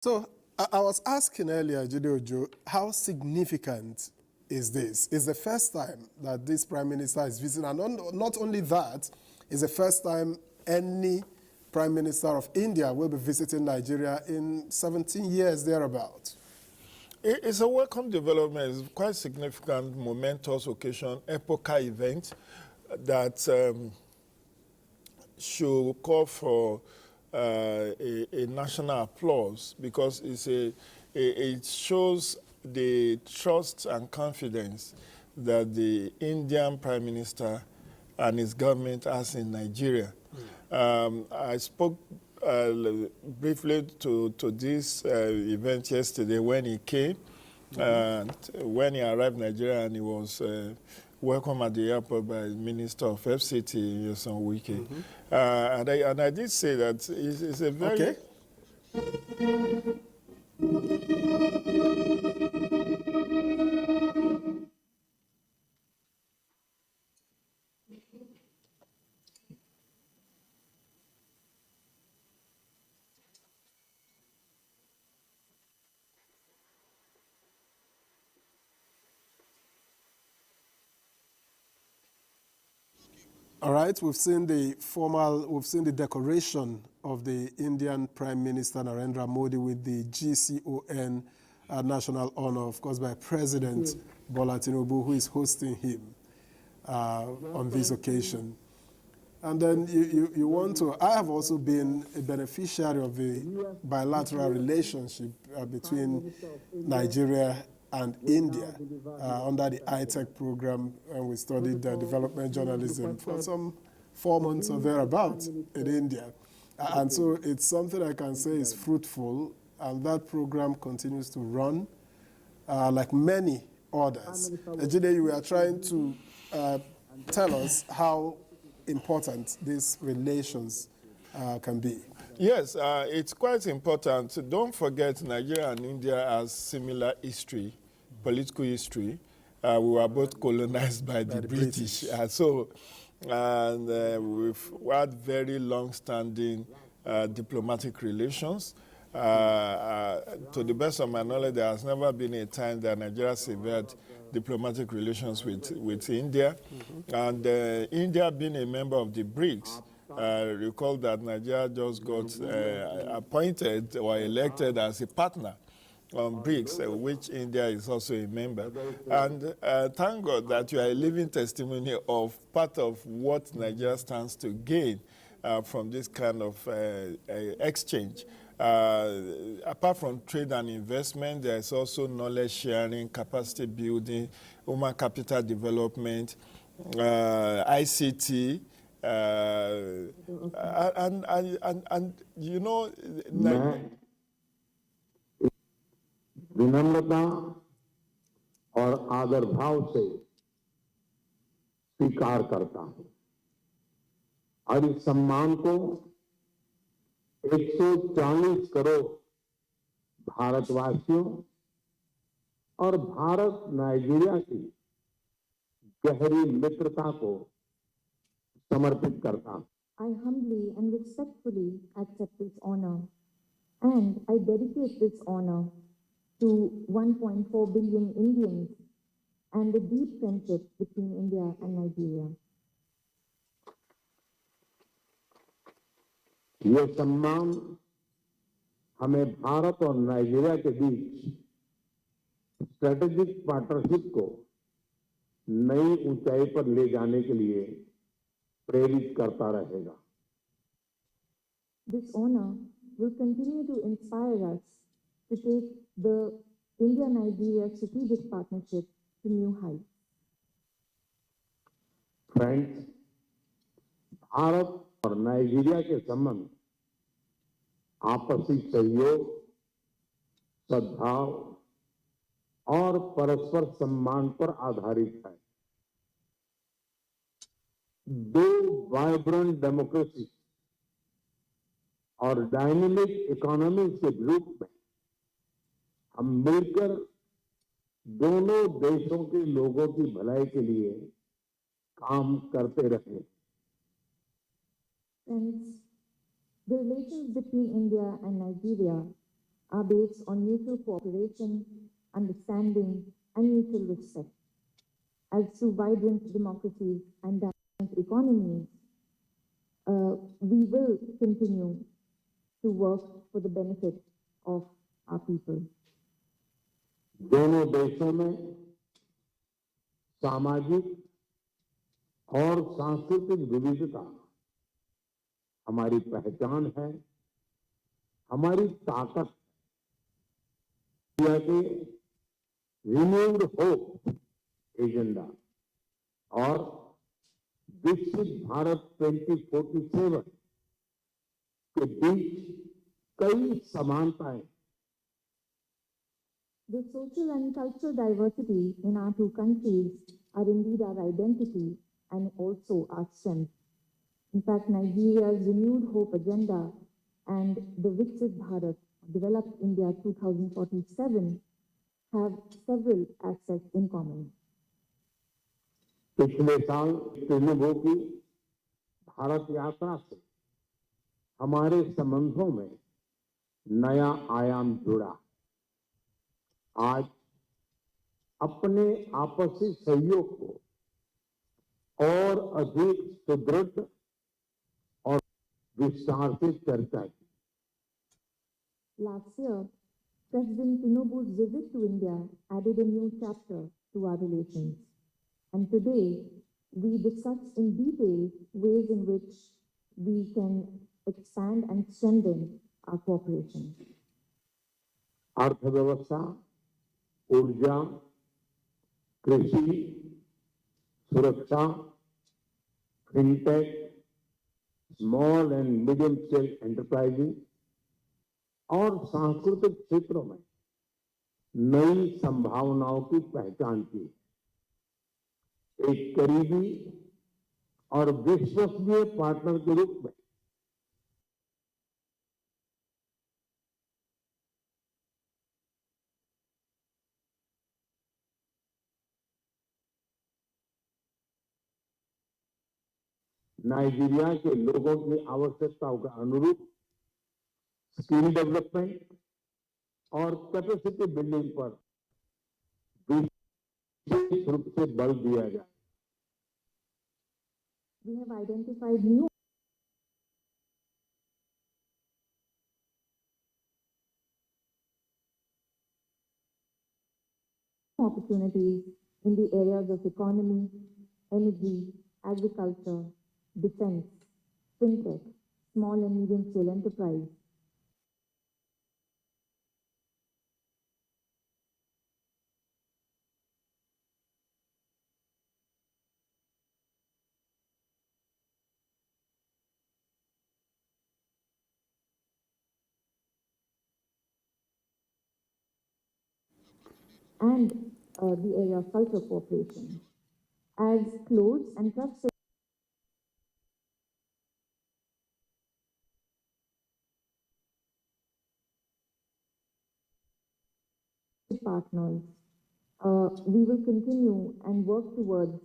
So I was asking earlier, Jide Ojo, how significant is this? It's the first time that this Prime Minister is visiting, and not only that, it's the first time any Prime Minister of India will be visiting Nigeria in 17 years thereabouts. It's a welcome development. It's quite significant, momentous occasion, epochal event that should call for a national applause, because it shows the trust and confidence that the Indian Prime Minister and his government has in Nigeria. I spoke briefly to this event yesterday when he came, and when he arrived in Nigeria, and he was welcomed at the airport by the Minister of FCT, Nyesom Wike. And I did say that it's a very... Okay. All right, we've seen the decoration of the Indian Prime Minister Narendra Modi with the GCON national honor, of course, by President Bola Tinubu, who is hosting him on this occasion. And then you want to, I have also been a beneficiary of the bilateral relationship between Nigeria and India under the ITEC program, and we studied development journalism for some 4 months or thereabouts in India. And so it's something I can say is fruitful, and that program continues to run like many others. Jide, you were trying to tell us how important these relations can be. Yes, it's quite important. Don't forget, Nigeria and India has similar history, political history. We were both colonized by the British. We've had very long-standing diplomatic relations. To the best of my knowledge, there has never been a time that Nigeria severed diplomatic relations with India. And India being a member of the BRICS, recall that Nigeria just got appointed or elected as a partner on BRICS, which India is also a member. And thank God that you are a living testimony of part of what Nigeria stands to gain from this kind of exchange. Apart from trade and investment, there is also knowledge sharing, capacity building, human capital development, ICT, and you know, विनम्रता और आदर भाव से स्वीकार करता हूं, और इस सम्मान को 140 करोड़ भारतवासियों और भारत नाइजीरिया की गहरी मित्रता को समर्पित करता हूं. I humbly and respectfully accept this honor, and I dedicate this honor to 1.4 billion Indians and the deep friendship between India and Nigeria. ये सम्मान हमें भारत और नाइजीरिया के बीच स्ट्रेटेजिक पार्टनरशिप को नई ऊंचाई पर ले जाने के लिए प्रेरित करता रहेगा. This honor will continue to inspire us to take the India-Nigeria strategic partnership to new heights. Friends, Bharat और नाइजीरिया के संबंध आपसी सहयोग, सद्भाव और परस्पर सम्मान पर आधारित है. दो वाइब्रेंट डेमोक्रेसी और डायनेमिक इकोनॉमी के रूप में हम मिलकर दोनों देशों के लोगों की भलाई के लिए काम करते रहे. Friends, the relations between India and Nigeria are based on mutual cooperation, understanding, and mutual respect. As two vibrant democracies and dynamic economies, we will continue to work for the benefit of our people. दोनों देशों में सामाजिक और सांस्कृतिक विविधता हमारी पहचान है, हमारी ताकत है। के रिन्यूड होप एजेंडा और विकसित भारत 2047 के बीच कई समानताएं। The social and cultural diversity in our two countries are indeed our identity and also our strength. In fact, Nigeria's renewed hope agenda and the Viksit Bharat, Developed India 2047, have several aspects in common. पिछले साल तिरुवनंतपुरम की भारत यात्रा से हमारे संबंधों में नया आयाम जुड़ा। आज अपने आपसी सहयोग को और अधिक सुदृढ़ और विस्तार से चर्चा की। Last year, President Tinubu's visit to India added a new chapter to our relations. And today, we discussed in detail ways in which we can expand and strengthen our cooperation. अर्थव्यवस्था, ऊर्जा, कृषि, सुरक्षा, fintech, small and medium scale enterprising और सांस्कृतिक क्षेत्रों में नई संभावनाओं की पहचान की। एक करीबी और विश्वसनीय पार्टनर के रूप में नाइजीरिया के लोगों की आवश्यकताओं के अनुरूप स्किल डेवलपमेंट और कैपेसिटी बिल्डिंग पर विशेष रूप से बल दिया जाए। We have identified new opportunities in the areas of economy, energy, agriculture, defense, fintech, small and medium scale enterprise. And the area of culture cooperation. As close and trusted partners, we will continue and work towards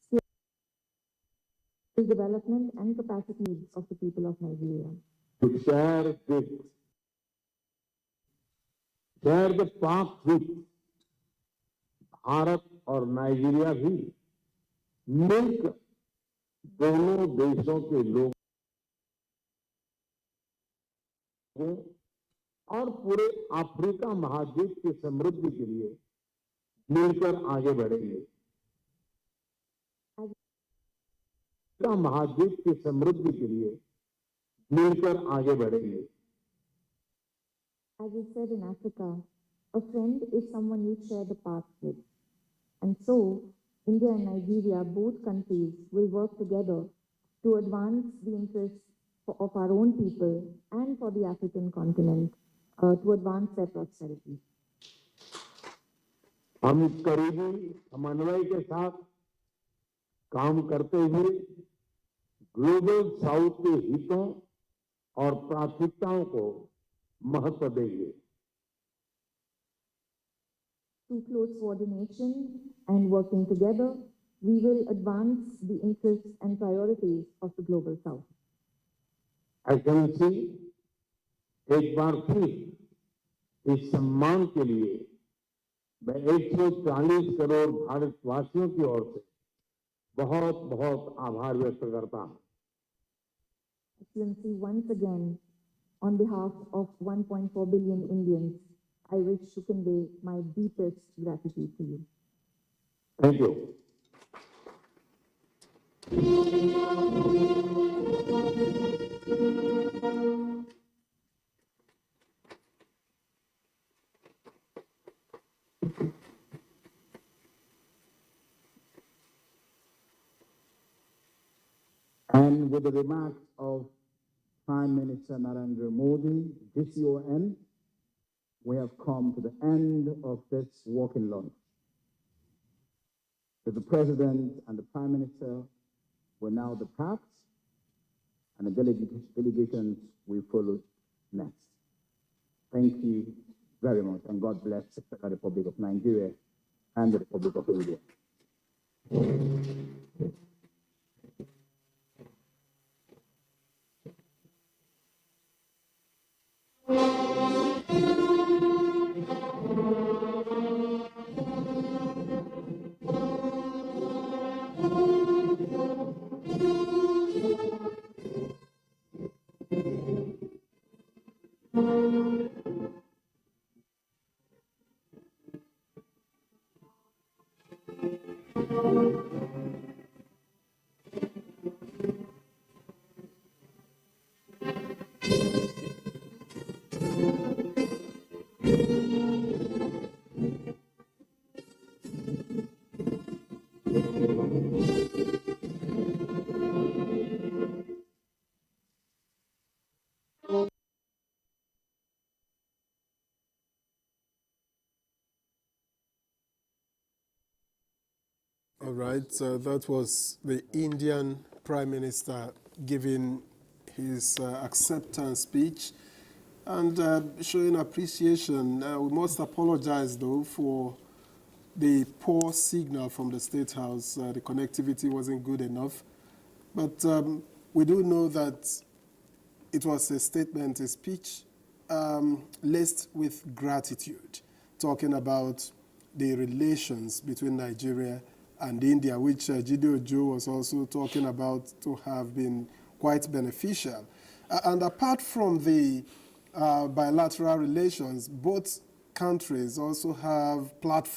skill development and capacity needs of the people of Nigeria. To share the path with Bharat और Nigeria भी मिलकर दोनों देशों के लोगों और पूरे Africa महाद्वीप की समृद्धि के लिए मिलकर आगे बढ़ेंगे। अफ्रीका महाद्वीप की समृद्धि के लिए मिलकर आगे बढ़ेंगे। As is said in Africa, a friend is someone you share the path with. And so, India and Nigeria, both countries, will work together to advance the interests of our own people and for the African continent, to advance their prosperity. हम करीबी समन्वय के साथ काम करते हुए global south के हितों और प्राथमिकताओं को महत्व देंगे। Through close coordination and working together, we will advance the interests and priorities of the global south. Excellency, एक बार फिर इस सम्मान के लिए मैं 140 करोड़ भारतवासियों की ओर से बहुत बहुत आभार व्यक्त करता हूं। Excellency, once again, on behalf of 1.4 billion Indians, I wish to convey my deepest gratitude to you. Thank you. And with the remarks of Prime Minister Narendra Modi, GCON, we have come to the end of this walking lunch. The President and the Prime Minister will now depart, and the delegations will follow next. Thank you very much, and God bless the Republic of Nigeria and the Republic of India. All right, so that was the Indian Prime Minister giving his acceptance speech and showing appreciation. We must apologize, though, for the poor signal from the State House. The connectivity wasn't good enough. But we do know that it was a statement, a speech laced with gratitude, talking about the relations between Nigeria and India, which Jide Ojo was also talking about to have been quite beneficial. And apart from the bilateral relations, both countries also have platforms